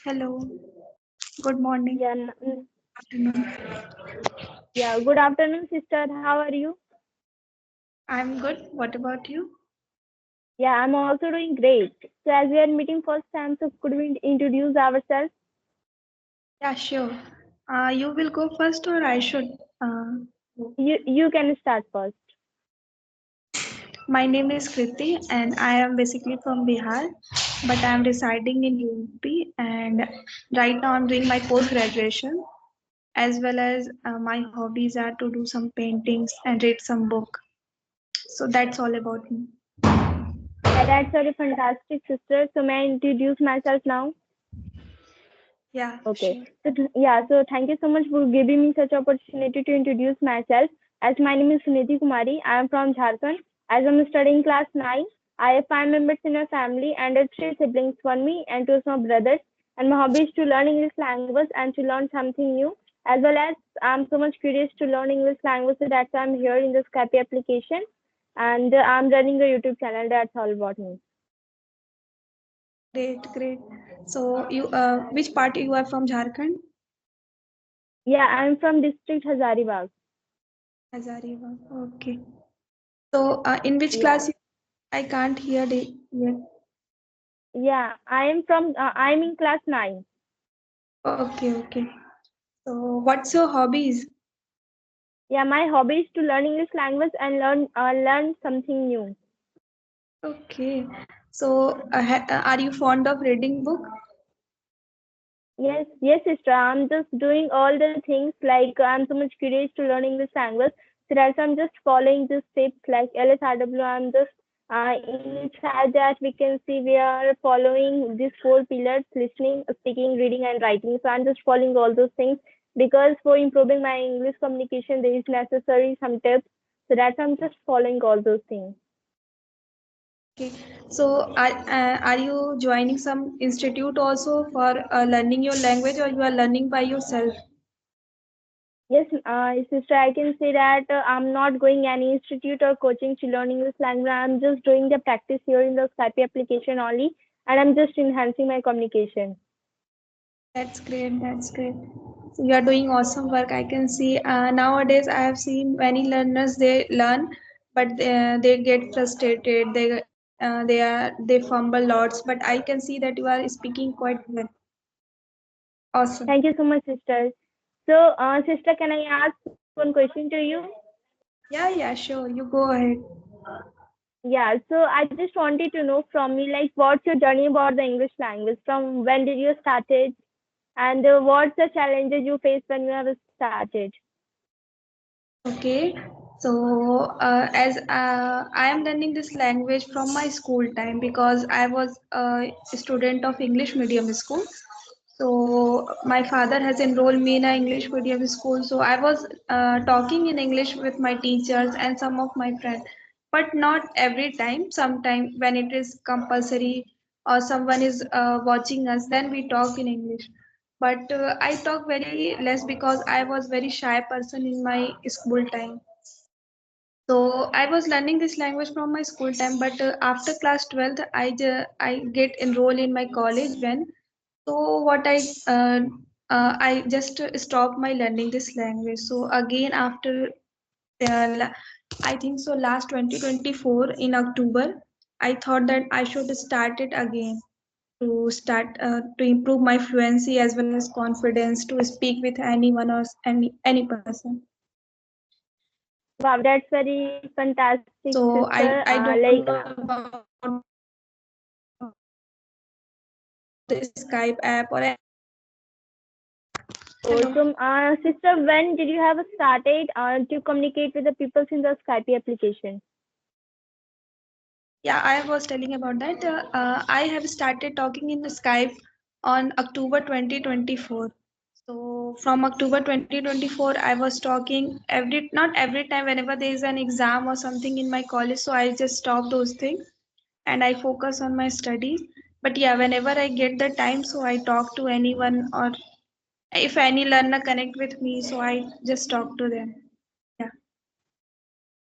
Hello, good morning, Yeah, afternoon. yeah. Good afternoon, sister. How are you? I'm good. What about you? Yeah, I'm also doing great. So, as we are meeting first time, so could we introduce ourselves? Yeah, sure. You will go first or I should? Go? You can start first. My name is Kriti and I am basically from Bihar, but I am residing in UP and right now I'm doing my post graduation as well as my hobbies are to do some paintings and read some book. So that's all about me. Yeah, that's very fantastic, sister. So, may I introduce myself now? Yeah, Okay. sure. So thank you so much for giving me such opportunity to introduce myself. As my name is Suniti Kumari, I am from Jharkhand. As I'm studying class 9, I have 5 members in my family and 3 siblings, one me and 2 small brothers. And my hobby is to learn English language and to learn something new. As well as I'm so much curious to learn English language, so that's why I'm here in the Skype application. And I'm running a YouTube channel. That's all about me. Great, great. So you, which part you are from Jharkhand? Yeah, I'm from district Hazaribagh. Hazaribagh. Okay. So, in which Yeah. class? I can't hear it yet. Yeah, I'm in class 9. Okay, okay. So, what's your hobbies? Yeah, my hobby is to learn English language and learn something new. Okay. So, are you fond of reading book? Yes, sister. I'm just doing all the things like I'm so much curious to learn English language. So that's I'm just following the steps like LSRW. I'm just inside that we can see we are following these 4 pillars: listening, speaking, reading, and writing. So I'm just following all those things because for improving my English communication, there is necessary some tips. So that's I'm just following all those things. Okay. So, are you joining some institute also for learning your language, or you are learning by yourself? Yes, sister, I can say that I'm not going any institute or coaching to learn English language. I'm just doing the practice here in the Skype application only, and I'm just enhancing my communication. That's great. That's great. So you are doing awesome work. I can see nowadays I have seen many learners they learn, but they get frustrated. They fumble lots. But I can see that you are speaking quite well. Awesome. Thank you so much, sister. So, sister, can I ask one question to you? Yeah, yeah, sure. You go ahead. Yeah, so I just wanted to know from you, like, what's your journey about the English language? From when did you started, and what's the challenges you faced when you have started? Okay. So as I am learning this language from my school time because I was a student of English medium school. So my father has enrolled me in a English medium school. So I was talking in English with my teachers and some of my friends, but not every time. Sometime when it is compulsory or someone is watching us, then we talk in English. But I talk very less because I was very shy person in my school time. So I was learning this language from my school time, but after class 12th, I get enrolled in my college when. So what I just stopped my learning this language. So again after I think so last 2024 in October, I thought that I should start it again to start to improve my fluency as well as confidence to speak with anyone or any person. Wow, that's very fantastic, So sister. I don't know Like, about the Skype app or oh, hello. so, sister, when did you have started to communicate with the people in the Skype application? Yeah, I was telling about that. I have started talking in Skype on October 2024. So from October 2024, I was talking not every time whenever there is an exam or something in my college. So I just stop those things and I focus on my studies. But yeah, whenever I get the time, so I talk to anyone or if any learner connect with me, so I just talk to them. Yeah.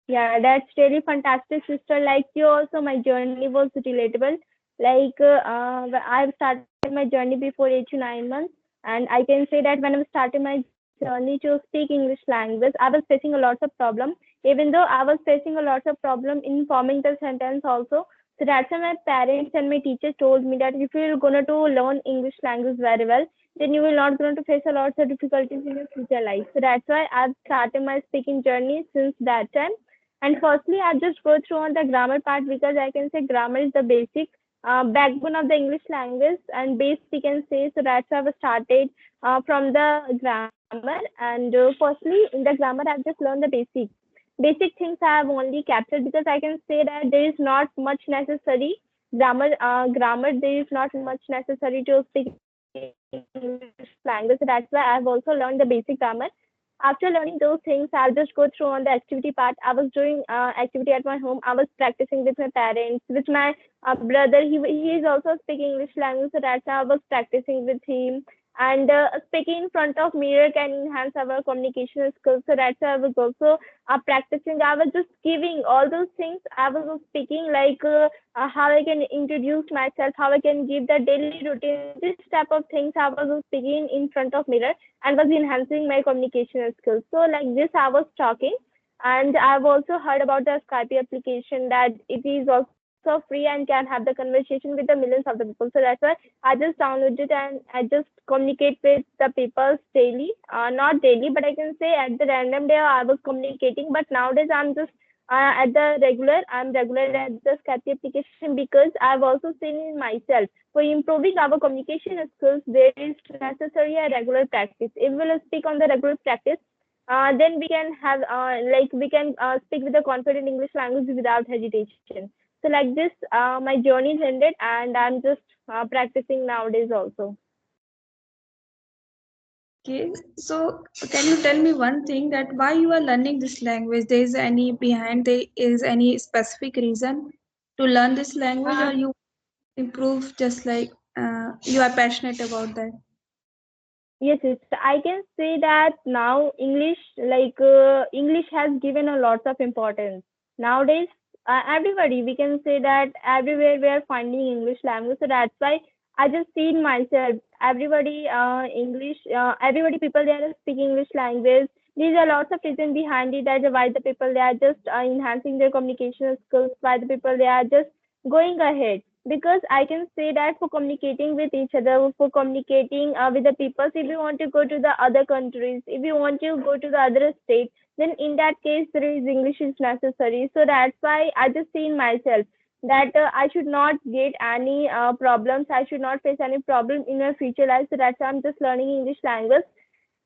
Yeah, that's really fantastic, sister. Like you also, my journey was relatable. Like I've started my my journey before 8 to 9 months. And I can say that when I started my journey to speak English language, I was facing a lot of problem. Even though I was facing a lot of problem in forming the sentence also. So that's why my parents and my teachers told me that if you're gonna to learn English language very well, then you will not going to face a lot of difficulties in your future life. So that's why I've started my speaking journey since that time. And firstly, I'll just go through on the grammar part because I can say grammar is the basic backbone of the English language and base we can say. So that's how I started from the grammar. And firstly, in the grammar, I've just learned the basic things I have only captured because I can say that there is not much necessary grammar. There is not much necessary to speak English language. So that's why I've also learned the basic grammar. After learning those things, I'll just go through on the activity part. I was doing activity at my home. I was practicing with my parents, with my brother. He is also speaking English language, so that's how I was practicing with him. And speaking in front of mirror can enhance our communication skills. So that's why I was also practicing. I was just giving all those things. I was speaking like how I can introduce myself, how I can give the daily routine. This type of things I was speaking in front of mirror and was enhancing my communication skills. So like this, I was talking, and I've also heard about the Skype application that it is also free and can have the conversation with the millions of the people. So that's why I just downloaded it and I just communicate with the people daily. Not daily, but I can say at the random day I was communicating. But nowadays I'm just I'm regular at the Skype application because I've also seen in myself for improving our communication skills, there is necessary a regular practice. If we'll speak on the regular practice, then we can have we can speak with a confident English language without hesitation. So like this, my journey is ended, and I'm just practicing nowadays also. Okay, so can you tell me one thing that why you are learning this language? There is any specific reason to learn this language, or Uh, you improve just like you are passionate about that? Yes, yes. I can say that now English, English has given a lot of importance. Nowadays, everybody, we can say that everywhere we are finding English language. So that's why I just see in myself, everybody people they are speaking English language. There's a lots of reason behind it that why the people they are just enhancing their communication skills, why the people they are just going ahead because I can say that for communicating with each other, for communicating with the people, if you want to go to the other countries, if you want to go to the other states, then in that case, there is English is necessary. So that's why I just see in myself that I should not get any problems. I should not face any problem in my future life. So that's why I'm just learning English language.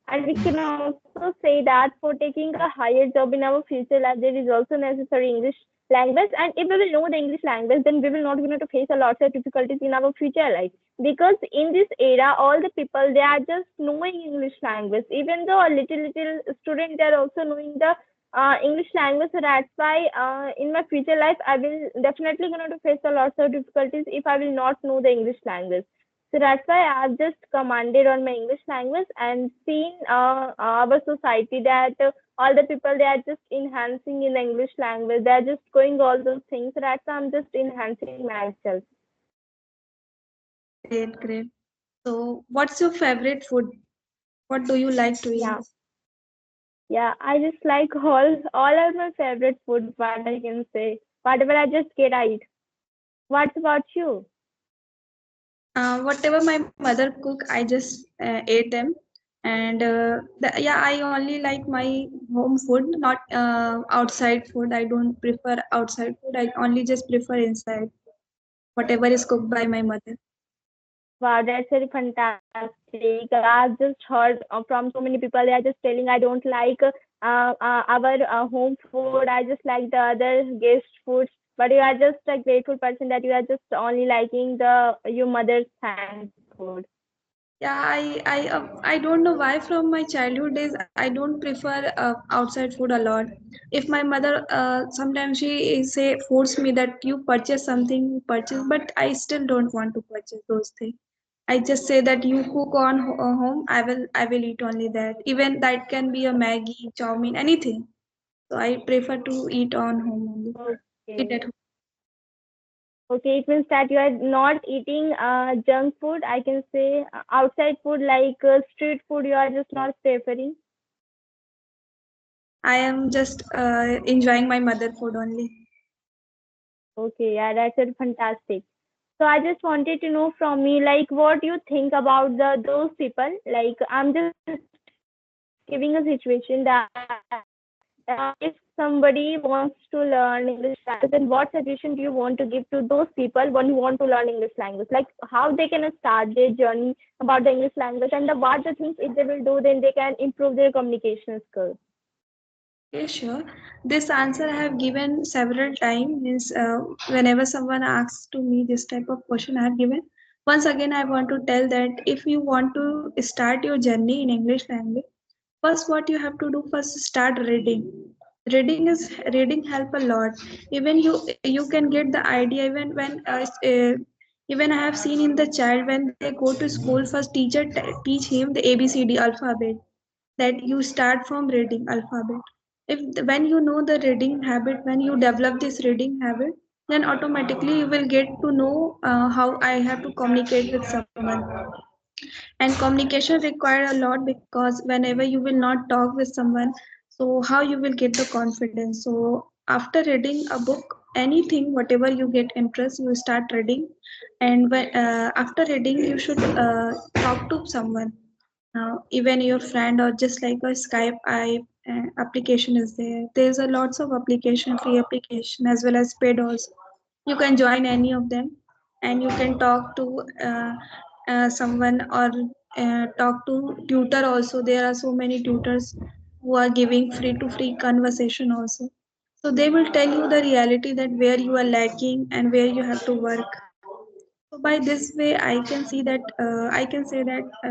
And we can also say that for taking a higher job in our future life, there is also necessary English language. And if we will know the English language, then we will not going to face a lot of difficulties in our future life. Because in this era, all the people they are just knowing English language. Even though a little student, they are also knowing the English language. So that's why in my future life, I will definitely going to face a lot of difficulties if I will not know the English language. So that's why I've just commanded on my English language and seen our society that all the people they are just enhancing in the English language. They are just going all those things. So that's why I'm just enhancing myself. Great, great. So, what's your favorite food? What do you like to eat? Yeah, yeah. I just like all are my favorite food. What I can say, whatever I just get, I eat. What about you? Whatever my mother cook, I just ate them. And yeah, I only like my home food, not outside food. I don't prefer outside food. I only just prefer inside, whatever is cooked by my mother. Wow, that's very fantastic. I've just heard from so many people, they are just telling I don't like our home food. I just like the other guest foods. But you are just a grateful person that you are just only liking the your mother's hand food. Yeah, I don't know why from my childhood days I don't prefer outside food a lot. If my mother sometimes she say force me that you purchase something, you purchase, but I still don't want to purchase those things. I just say that you cook on home, I will eat only that. Even that can be a Maggie, chow mein, anything. So I prefer to eat on home only. Eat Okay. at home. Okay, it means that you are not eating junk food. I can say outside food like street food. You are just not preferring. I am just enjoying my mother food only. Okay, yeah, that's fantastic. So I just wanted to know from me, like, what you think about those people. Like, I'm just giving a situation that if somebody wants to learn English language, then what suggestion do you want to give to those people when you want to learn English language? Like, how they can start their journey about the English language, and what the things if they will do, then they can improve their communication skills. Okay, sure. This answer I have given several times. Means whenever someone asks to me this type of question, I have given. Once again, I want to tell that if you want to start your journey in English language, first what you have to do first start reading. Reading help a lot. Even you can get the idea even I have seen in the child when they go to school, first teacher teach him the ABCD alphabet, that you start from reading alphabet. If when you know the reading habit, when you develop this reading habit, then automatically you will get to know how I have to communicate with someone. And communication require a lot, because whenever you will not talk with someone, so how you will get the confidence. So after reading a book, anything whatever you get interest, you start reading. And after reading you should talk to someone, even your friend, or just like a Skype application is there. There's a lots of application, free application as well as paid also. You can join any of them, and you can talk to someone, or talk to tutor also. There are so many tutors who are giving free to free conversation also. So they will tell you the reality, that where you are lacking and where you have to work. So by this way, I can say that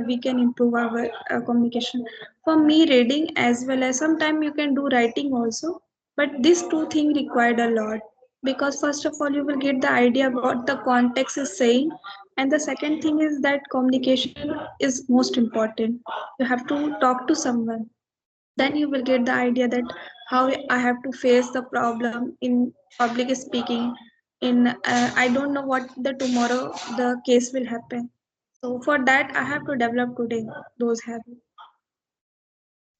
we can improve our communication. For me, reading as well as sometimes you can do writing also, but these two things required a lot, because first of all you will get the idea what the context is saying, and the second thing is that communication is most important. You have to talk to someone, then you will get the idea that how I have to face the problem in public speaking. In I don't know what the tomorrow the case will happen. So for that I have to develop today those habits.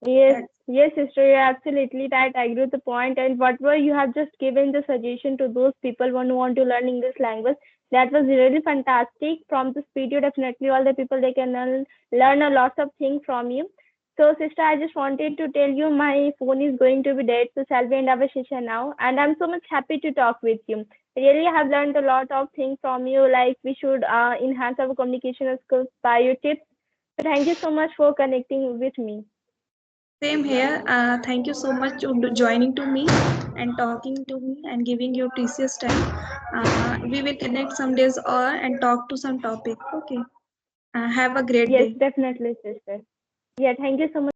Yes, That's yes, sister, you're absolutely right. I agree with the point. And whatever you have just given the suggestion to those people who want to learn English language, that was really fantastic. From this video, definitely all the people they can learn a lot of things from you. So, sister, I just wanted to tell you my phone is going to be dead, so shall we end our session now? And I'm so much happy to talk with you. Really, I have learned a lot of things from you. Like we should enhance our communication skills by your tips. So, thank you so much for connecting with me. same here. Thank you so much to joining to me and talking to me and giving your precious time. We will connect some days or and talk to some topic. Okay. Have a great Yes, day. definitely, sister. Yeah, thank you so much